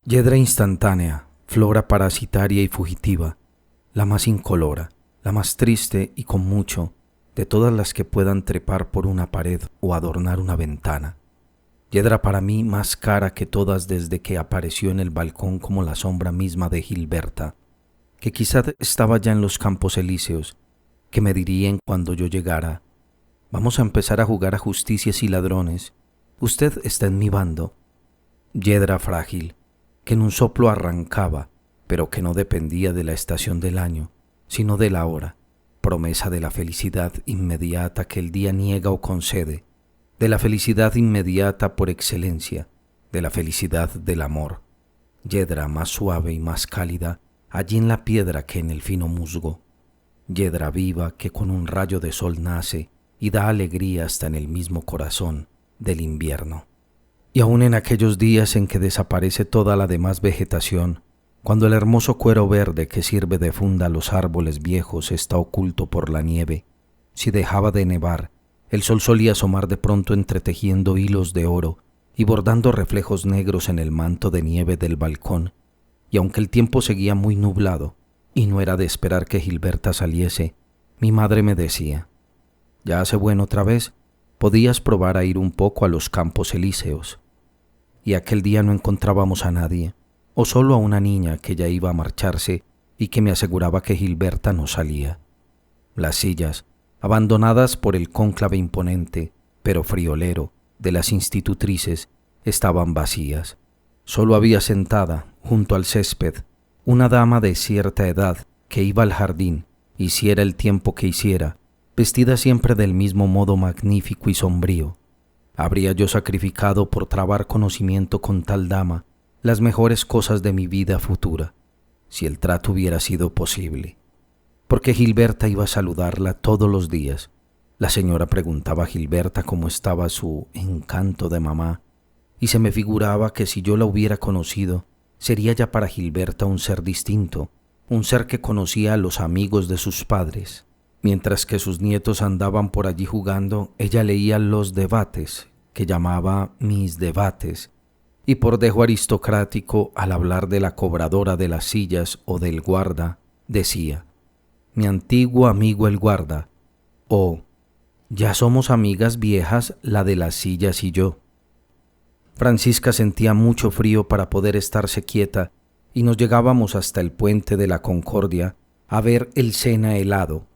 Hiedra instantánea, flora parasitaria y fugitiva, la más incolora, la más triste y con mucho, de todas las que puedan trepar por una pared o adornar una ventana. Hiedra para mí más cara que todas desde que apareció en el balcón como la sombra misma de Gilberta, que quizá estaba ya en los Campos Elíseos, que me dirían cuando yo llegara: vamos a empezar a jugar a justicias y ladrones, usted está en mi bando. Hiedra frágil, que en un soplo arrancaba, pero que no dependía de la estación del año, sino de la hora, promesa de la felicidad inmediata que el día niega o concede, de la felicidad inmediata por excelencia, de la felicidad del amor. Hiedra más suave y más cálida allí en la piedra que en el fino musgo. Hiedra viva que con un rayo de sol nace y da alegría hasta en el mismo corazón del invierno. Y aun en aquellos días en que desaparece toda la demás vegetación, cuando el hermoso cuero verde que sirve de funda a los árboles viejos está oculto por la nieve, si dejaba de nevar, el sol solía asomar de pronto entretejiendo hilos de oro y bordando reflejos negros en el manto de nieve del balcón, y aunque el tiempo seguía muy nublado y no era de esperar que Gilberta saliese, mi madre me decía: «¿Ya hace bueno otra vez? Podías probar a ir un poco a los Campos Elíseos». Y aquel día no encontrábamos a nadie, o solo a una niña que ya iba a marcharse y que me aseguraba que Gilberta no salía. Las sillas, abandonadas por el cónclave imponente, pero friolero, de las institutrices, estaban vacías. Solo había sentada, junto al césped, una dama de cierta edad que iba al jardín, hiciera el tiempo que hiciera, vestida siempre del mismo modo magnífico y sombrío. ¿Habría yo sacrificado por trabar conocimiento con tal dama las mejores cosas de mi vida futura, si el trato hubiera sido posible? Porque Gilberta iba a saludarla todos los días. La señora preguntaba a Gilberta cómo estaba su encanto de mamá, y se me figuraba que si yo la hubiera conocido, sería ya para Gilberta un ser distinto, un ser que conocía a los amigos de sus padres. Mientras que sus nietos andaban por allí jugando, ella leía los debates, que llamaba mis debates, y por dejo aristocrático, al hablar de la cobradora de las sillas o del guarda, decía: «Mi antiguo amigo el guarda», o «Ya somos amigas viejas la de las sillas y yo». Francisca sentía mucho frío para poder estarse quieta y nos llegábamos hasta el puente de la Concordia a ver el Sena helado.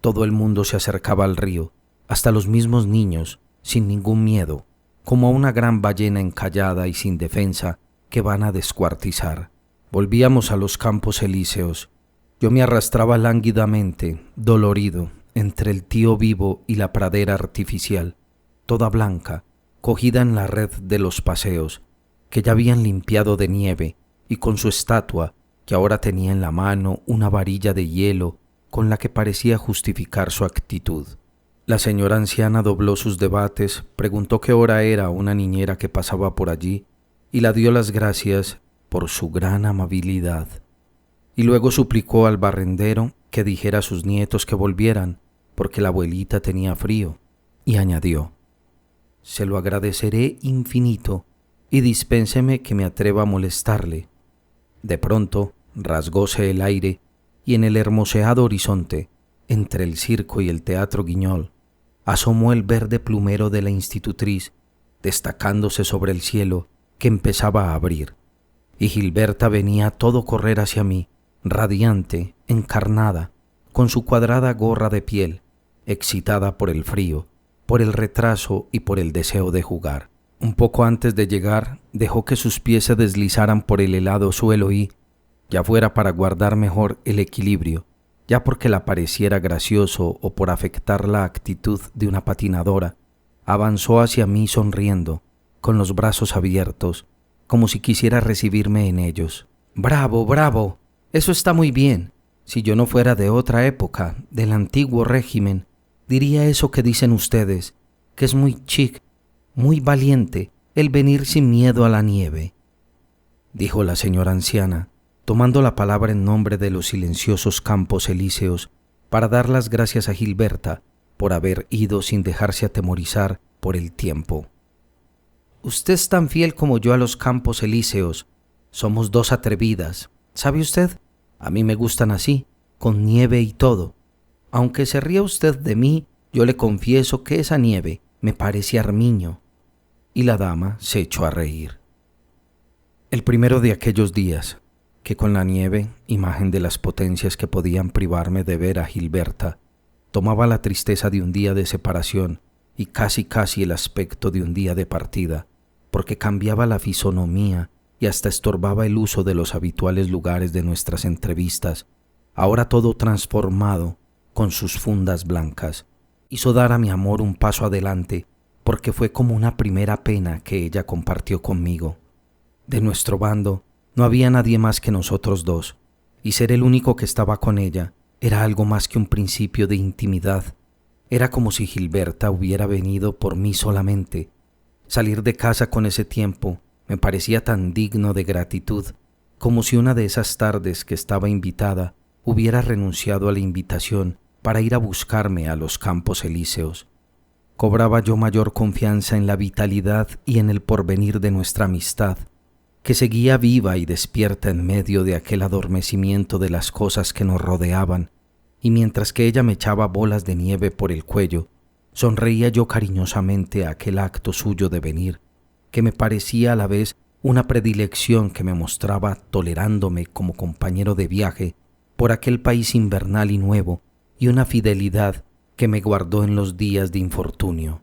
Todo el mundo se acercaba al río, hasta los mismos niños, sin ningún miedo, como a una gran ballena encallada y sin defensa que van a descuartizar. Volvíamos a los Campos Elíseos. Yo me arrastraba lánguidamente, dolorido, entre el tío vivo y la pradera artificial, toda blanca, cogida en la red de los paseos, que ya habían limpiado de nieve, y con su estatua, que ahora tenía en la mano una varilla de hielo con la que parecía justificar su actitud. La señora anciana dobló sus debates, preguntó qué hora era a una niñera que pasaba por allí y la dio las gracias por su gran amabilidad. Y luego suplicó al barrendero que dijera a sus nietos que volvieran, porque la abuelita tenía frío, y añadió: «Se lo agradeceré infinito y dispénseme que me atreva a molestarle». De pronto rasgóse el aire y en el hermoseado horizonte, entre el circo y el teatro Guignol, asomó el verde plumero de la institutriz, destacándose sobre el cielo que empezaba a abrir, y Gilberta venía a todo correr hacia mí, radiante, encarnada, con su cuadrada gorra de piel, excitada por el frío, por el retraso y por el deseo de jugar. Un poco antes de llegar, dejó que sus pies se deslizaran por el helado suelo y, ya fuera para guardar mejor el equilibrio, ya porque la pareciera gracioso o por afectar la actitud de una patinadora, avanzó hacia mí sonriendo, con los brazos abiertos, como si quisiera recibirme en ellos. «¡Bravo, bravo! Eso está muy bien. Si yo no fuera de otra época, del antiguo régimen, diría eso que dicen ustedes, que es muy chic, muy valiente, el venir sin miedo a la nieve», dijo la señora anciana, tomando la palabra en nombre de los silenciosos Campos Elíseos para dar las gracias a Gilberta por haber ido sin dejarse atemorizar por el tiempo. «Usted es tan fiel como yo a los Campos Elíseos», Somos dos atrevidas. ¿Sabe usted? A mí me gustan así, con nieve y todo. Aunque se ría usted de mí, yo le confieso que esa nieve me parece armiño». Y la dama se echó a reír. El primero de aquellos días, que con la nieve, imagen de las potencias que podían privarme de ver a Gilberta, tomaba la tristeza de un día de separación y casi el aspecto de un día de partida, porque cambiaba la fisonomía y hasta estorbaba el uso de los habituales lugares de nuestras entrevistas, ahora todo transformado con sus fundas blancas, hizo dar a mi amor un paso adelante, porque fue como una primera pena que ella compartió conmigo. De nuestro bando no había nadie más que nosotros dos, y ser el único que estaba con ella era algo más que un principio de intimidad. Era como si Gilberta hubiera venido por mí solamente. Salir de casa con ese tiempo me parecía tan digno de gratitud, como si una de esas tardes que estaba invitada hubiera renunciado a la invitación para ir a buscarme a los Campos Elíseos. Cobraba yo mayor confianza en la vitalidad y en el porvenir de nuestra amistad, que seguía viva y despierta en medio de aquel adormecimiento de las cosas que nos rodeaban, y mientras que ella me echaba bolas de nieve por el cuello, sonreía yo cariñosamente a aquel acto suyo de venir, que me parecía a la vez una predilección que me mostraba tolerándome como compañero de viaje por aquel país invernal y nuevo, y una fidelidad que me guardó en los días de infortunio.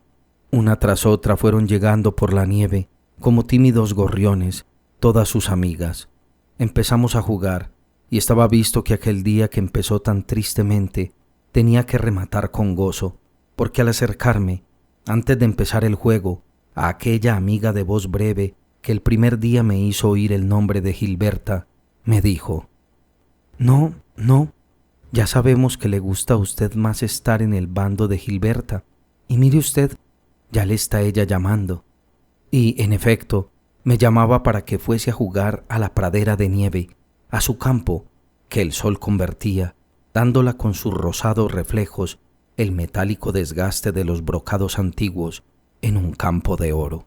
Una tras otra fueron llegando por la nieve, como tímidos gorriones, todas sus amigas. Empezamos a jugar, y estaba visto que aquel día que empezó tan tristemente tenía que rematar con gozo, porque al acercarme, antes de empezar el juego, a aquella amiga de voz breve que el primer día me hizo oír el nombre de Gilberta, me dijo: No, ya sabemos que le gusta a usted más estar en el bando de Gilberta, y mire usted, ya le está ella llamando». Y, en efecto, me llamaba para que fuese a jugar a la pradera de nieve, a su campo, que el sol convertía, dándola con sus rosados reflejos el metálico desgaste de los brocados antiguos en un campo de oro.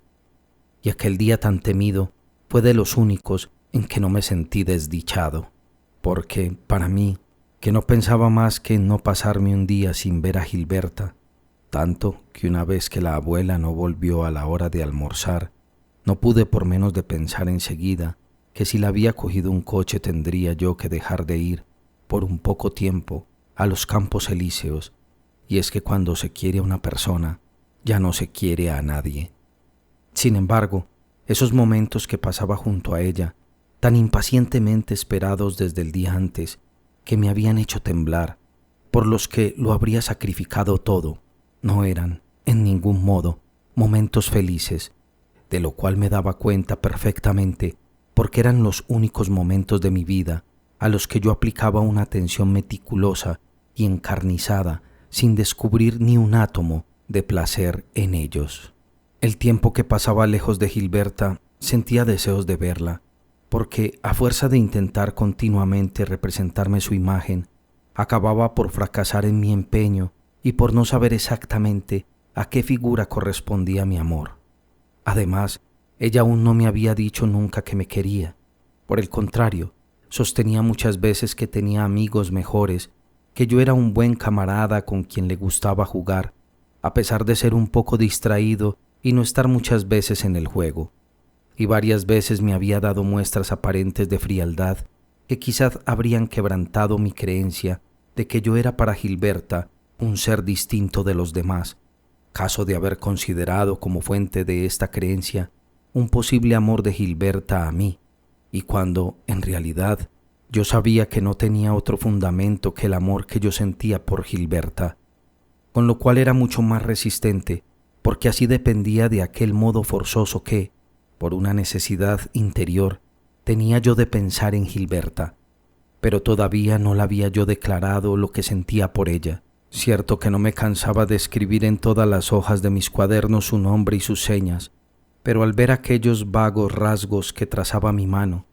Y aquel día tan temido fue de los únicos en que no me sentí desdichado, porque, para mí, que no pensaba más que en no pasarme un día sin ver a Gilberta, tanto que una vez que la abuela no volvió a la hora de almorzar, no pude por menos de pensar enseguida que si la había cogido un coche tendría yo que dejar de ir, por un poco tiempo, a los Campos Elíseos, y es que cuando se quiere a una persona, ya no se quiere a nadie. Sin embargo, esos momentos que pasaba junto a ella, tan impacientemente esperados desde el día antes, que me habían hecho temblar, por los que lo habría sacrificado todo, no eran, en ningún modo, momentos felices, de lo cual me daba cuenta perfectamente, porque eran los únicos momentos de mi vida a los que yo aplicaba una atención meticulosa y encarnizada, sin descubrir ni un átomo de placer en ellos. El tiempo que pasaba lejos de Gilberta sentía deseos de verla, porque a fuerza de intentar continuamente representarme su imagen, acababa por fracasar en mi empeño y por no saber exactamente a qué figura correspondía mi amor. Además, ella aún no me había dicho nunca que me quería. Por el contrario, sostenía muchas veces que tenía amigos mejores, que yo era un buen camarada con quien le gustaba jugar, a pesar de ser un poco distraído y no estar muchas veces en el juego. Y varias veces me había dado muestras aparentes de frialdad que quizás habrían quebrantado mi creencia de que yo era para Gilberta un ser distinto de los demás, caso de haber considerado como fuente de esta creencia un posible amor de Gilberta a mí, y cuando, en realidad, yo sabía que no tenía otro fundamento que el amor que yo sentía por Gilberta, con lo cual era mucho más resistente, porque así dependía de aquel modo forzoso que, por una necesidad interior, tenía yo de pensar en Gilberta, pero todavía no la había yo declarado lo que sentía por ella. Cierto que no me cansaba de escribir en todas las hojas de mis cuadernos su nombre y sus señas, pero al ver aquellos vagos rasgos que trazaba mi mano,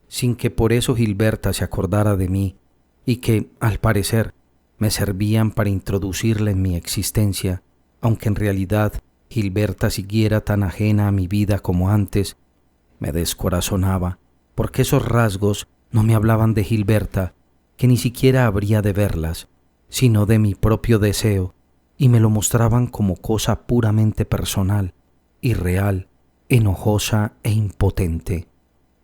sin que por eso Gilberta se acordara de mí, y que, al parecer, me servían para introducirla en mi existencia, aunque en realidad Gilberta siguiera tan ajena a mi vida como antes, me descorazonaba, porque esos rasgos no me hablaban de Gilberta, que ni siquiera habría de verlas, sino de mi propio deseo, y me lo mostraban como cosa puramente personal, irreal, enojosa e impotente.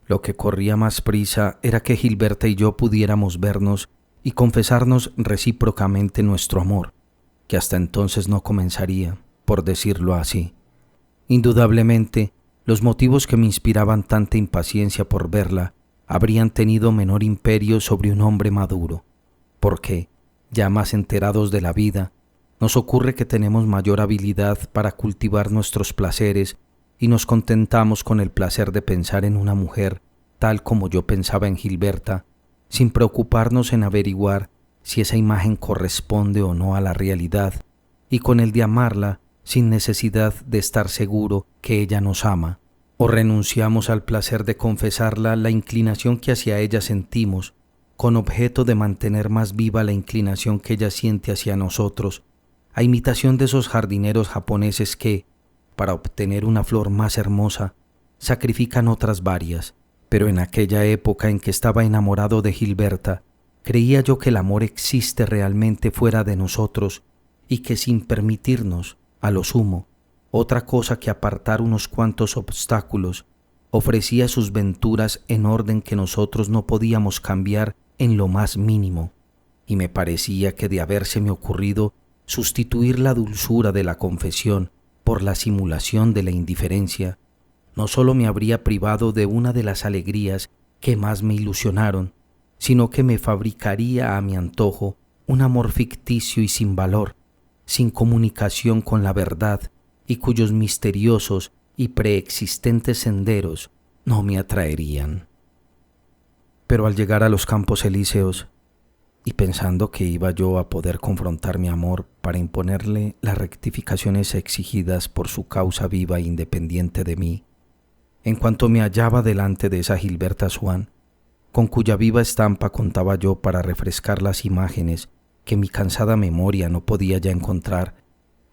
Lo que corría más prisa era que Gilberta y yo pudiéramos vernos y confesarnos recíprocamente nuestro amor, que hasta entonces no comenzaría, por decirlo así. Indudablemente, los motivos que me inspiraban tanta impaciencia por verla habrían tenido menor imperio sobre un hombre maduro, porque, ya más enterados de la vida, nos ocurre que tenemos mayor habilidad para cultivar nuestros placeres y nos contentamos con el placer de pensar en una mujer tal como yo pensaba en Gilberta, sin preocuparnos en averiguar si esa imagen corresponde o no a la realidad, y con el de amarla sin necesidad de estar seguro que ella nos ama, o renunciamos al placer de confesarla la inclinación que hacia ella sentimos, con objeto de mantener más viva la inclinación que ella siente hacia nosotros, a imitación de esos jardineros japoneses que, para obtener una flor más hermosa, sacrifican otras varias. Pero en aquella época en que estaba enamorado de Gilberta, creía yo que el amor existe realmente fuera de nosotros y que sin permitirnos, a lo sumo, otra cosa que apartar unos cuantos obstáculos, ofrecía sus venturas en orden que nosotros no podíamos cambiar en lo más mínimo, y me parecía que de habérseme ocurrido sustituir la dulzura de la confesión por la simulación de la indiferencia, no solo me habría privado de una de las alegrías que más me ilusionaron, sino que me fabricaría a mi antojo un amor ficticio y sin valor, sin comunicación con la verdad y cuyos misteriosos y preexistentes senderos no me atraerían. Pero al llegar a los Campos Elíseos, y pensando que iba yo a poder confrontar mi amor para imponerle las rectificaciones exigidas por su causa viva e independiente de mí, en cuanto me hallaba delante de esa Gilberta Swann, con cuya viva estampa contaba yo para refrescar las imágenes que mi cansada memoria no podía ya encontrar,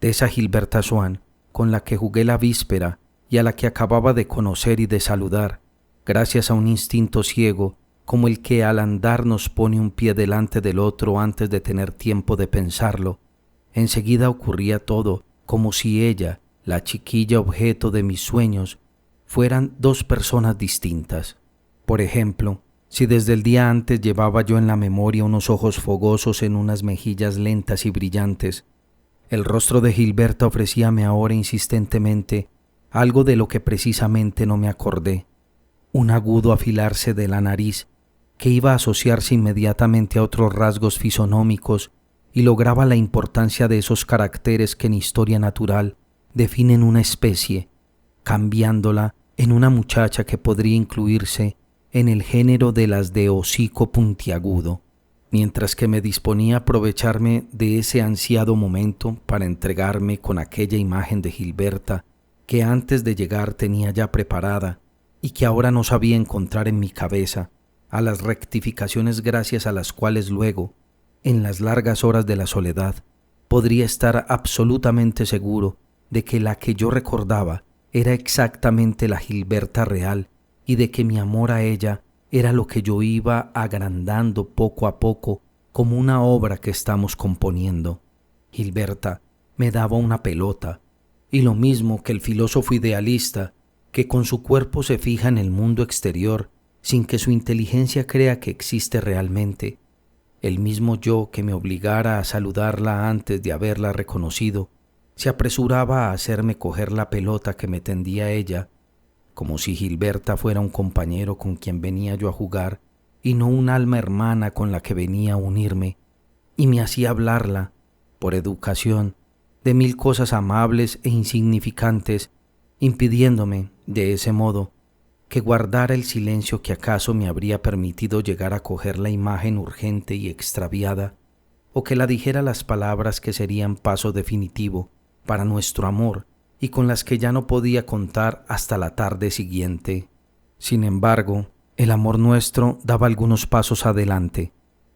de esa Gilberta Swann con la que jugué la víspera y a la que acababa de conocer y de saludar, gracias a un instinto ciego como el que al andar nos pone un pie delante del otro antes de tener tiempo de pensarlo, enseguida ocurría todo como si ella, la chiquilla objeto de mis sueños, fueran dos personas distintas. Por ejemplo, si desde el día antes llevaba yo en la memoria unos ojos fogosos en unas mejillas lentas y brillantes, el rostro de Gilberta ofrecíame ahora insistentemente algo de lo que precisamente no me acordé, un agudo afilarse de la nariz que iba a asociarse inmediatamente a otros rasgos fisonómicos y lograba la importancia de esos caracteres que en historia natural definen una especie, cambiándola en una muchacha que podría incluirse en el género de las de hocico puntiagudo, mientras que me disponía a aprovecharme de ese ansiado momento para entregarme con aquella imagen de Gilberta que antes de llegar tenía ya preparada y que ahora no sabía encontrar en mi cabeza, a las rectificaciones gracias a las cuales luego, en las largas horas de la soledad, podría estar absolutamente seguro de que la que yo recordaba era exactamente la Gilberta real y de que mi amor a ella era lo que yo iba agrandando poco a poco como una obra que estamos componiendo. Gilberta me daba una pelota, y lo mismo que el filósofo idealista que con su cuerpo se fija en el mundo exterior sin que su inteligencia crea que existe realmente, el mismo yo que me obligara a saludarla antes de haberla reconocido, se apresuraba a hacerme coger la pelota que me tendía ella, como si Gilberta fuera un compañero con quien venía yo a jugar y no un alma hermana con la que venía a unirme, y me hacía hablarla, por educación, de mil cosas amables e insignificantes, impidiéndome, de ese modo, que guardara el silencio que acaso me habría permitido llegar a coger la imagen urgente y extraviada, o que la dijera las palabras que serían paso definitivo para nuestro amor y con las que ya no podía contar hasta la tarde siguiente. Sin embargo, el amor nuestro daba algunos pasos adelante.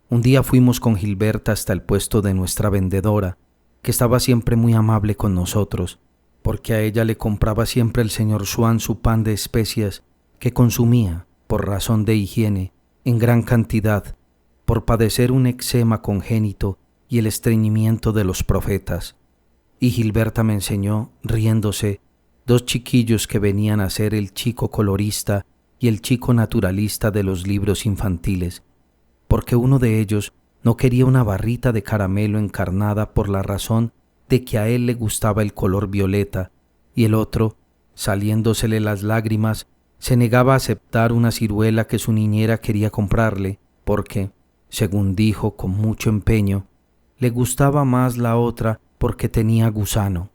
Un día fuimos con Gilberta hasta el puesto de nuestra vendedora, que estaba siempre muy amable con nosotros, porque a ella le compraba siempre el señor Swann su pan de especias, que consumía, por razón de higiene, en gran cantidad, por padecer un eczema congénito y el estreñimiento de los profetas. Y Gilberta me enseñó, riéndose, 2 chiquillos que venían a ser el chico colorista y el chico naturalista de los libros infantiles, porque uno de ellos no quería una barrita de caramelo encarnada por la razón de que a él le gustaba el color violeta, y el otro, saliéndosele las lágrimas, se negaba a aceptar una ciruela que su niñera quería comprarle, porque, según dijo con mucho empeño, le gustaba más la otra porque tenía gusano.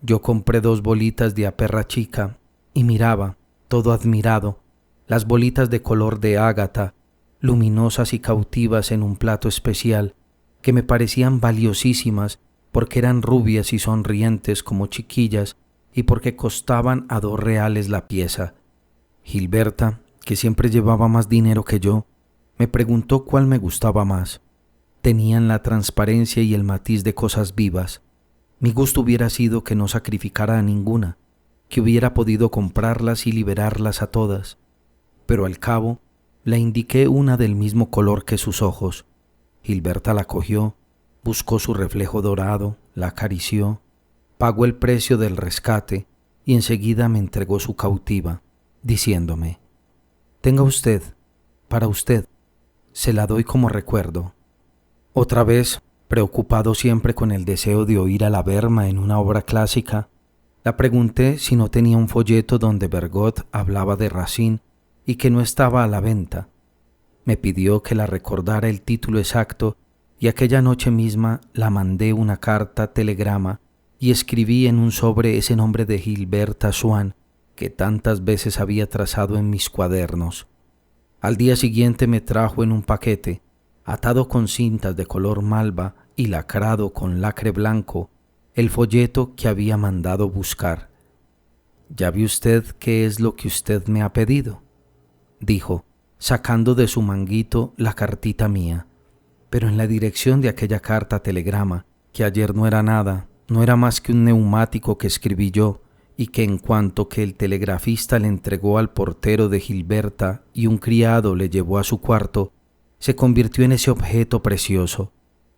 Yo compré 2 bolitas de aperra chica y miraba, todo admirado, las bolitas de color de ágata, luminosas y cautivas en un plato especial, que me parecían valiosísimas porque eran rubias y sonrientes como chiquillas y porque costaban a 2 reales la pieza. Gilberta, que siempre llevaba más dinero que yo, me preguntó cuál me gustaba más. Tenían la transparencia y el matiz de cosas vivas. Mi gusto hubiera sido que no sacrificara a ninguna, que hubiera podido comprarlas y liberarlas a todas. Pero al cabo, le indiqué una del mismo color que sus ojos. Gilberta la cogió, buscó su reflejo dorado, la acarició, pagó el precio del rescate y enseguida me entregó su cautiva, diciéndome: «Tenga usted, para usted, se la doy como recuerdo». Otra vez, preocupado siempre con el deseo de oír a la Berma en una obra clásica, la pregunté si no tenía un folleto donde Bergot hablaba de Racine y que no estaba a la venta. Me pidió que la recordara el título exacto y aquella noche misma la mandé una carta telegrama y escribí en un sobre ese nombre de Gilberta Swann que tantas veces había trazado en mis cuadernos. Al día siguiente me trajo en un paquete, atado con cintas de color malva y lacrado con lacre blanco, el folleto que había mandado buscar. «¿Ya ve usted qué es lo que usted me ha pedido?», dijo, sacando de su manguito la cartita mía. Pero en la dirección de aquella carta telegrama, que ayer no era nada, no era más que un neumático que escribí yo, y que en cuanto que el telegrafista le entregó al portero de Gilberta y un criado le llevó a su cuarto, se convirtió en ese objeto precioso,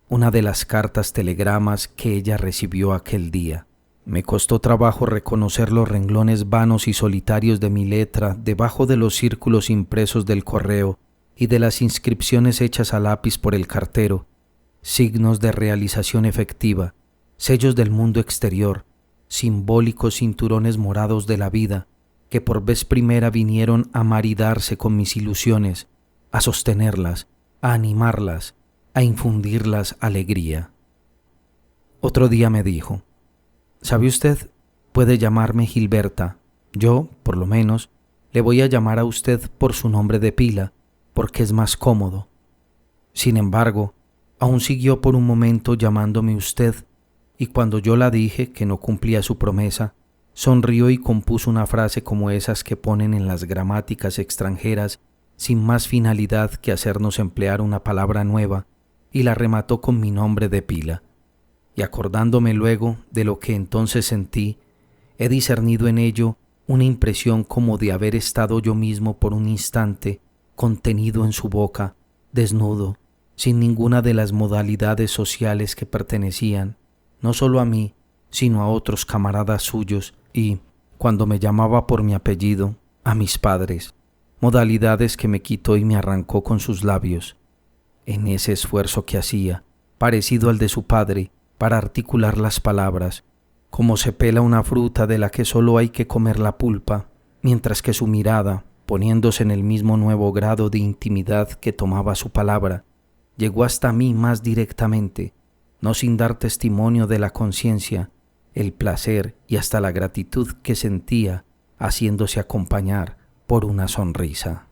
una de las cartas telegramas que ella recibió aquel día. Me costó trabajo reconocer los renglones vanos y solitarios de mi letra debajo de los círculos impresos del correo y de las inscripciones hechas a lápiz por el cartero, signos de realización efectiva, sellos del mundo exterior, simbólicos cinturones morados de la vida, que por vez primera vinieron a maridarse con mis ilusiones, a sostenerlas, a animarlas, a infundirlas alegría. Otro día me dijo: «¿Sabe usted? Puede llamarme Gilberta. Yo, por lo menos, le voy a llamar a usted por su nombre de pila, porque es más cómodo». Sin embargo, aún siguió por un momento llamándome usted, y cuando yo la dije que no cumplía su promesa, sonrió y compuso una frase como esas que ponen en las gramáticas extranjeras sin más finalidad que hacernos emplear una palabra nueva, y la remató con mi nombre de pila. Y acordándome luego de lo que entonces sentí, he discernido en ello una impresión como de haber estado yo mismo por un instante contenido en su boca, desnudo, sin ninguna de las modalidades sociales que pertenecían, no solo a mí, sino a otros camaradas suyos y, cuando me llamaba por mi apellido, a mis padres, modalidades que me quitó y me arrancó con sus labios. En ese esfuerzo que hacía, parecido al de su padre, para articular las palabras, como se pela una fruta de la que solo hay que comer la pulpa, mientras que su mirada, poniéndose en el mismo nuevo grado de intimidad que tomaba su palabra, llegó hasta mí más directamente, no sin dar testimonio de la conciencia, el placer y hasta la gratitud que sentía haciéndose acompañar por una sonrisa.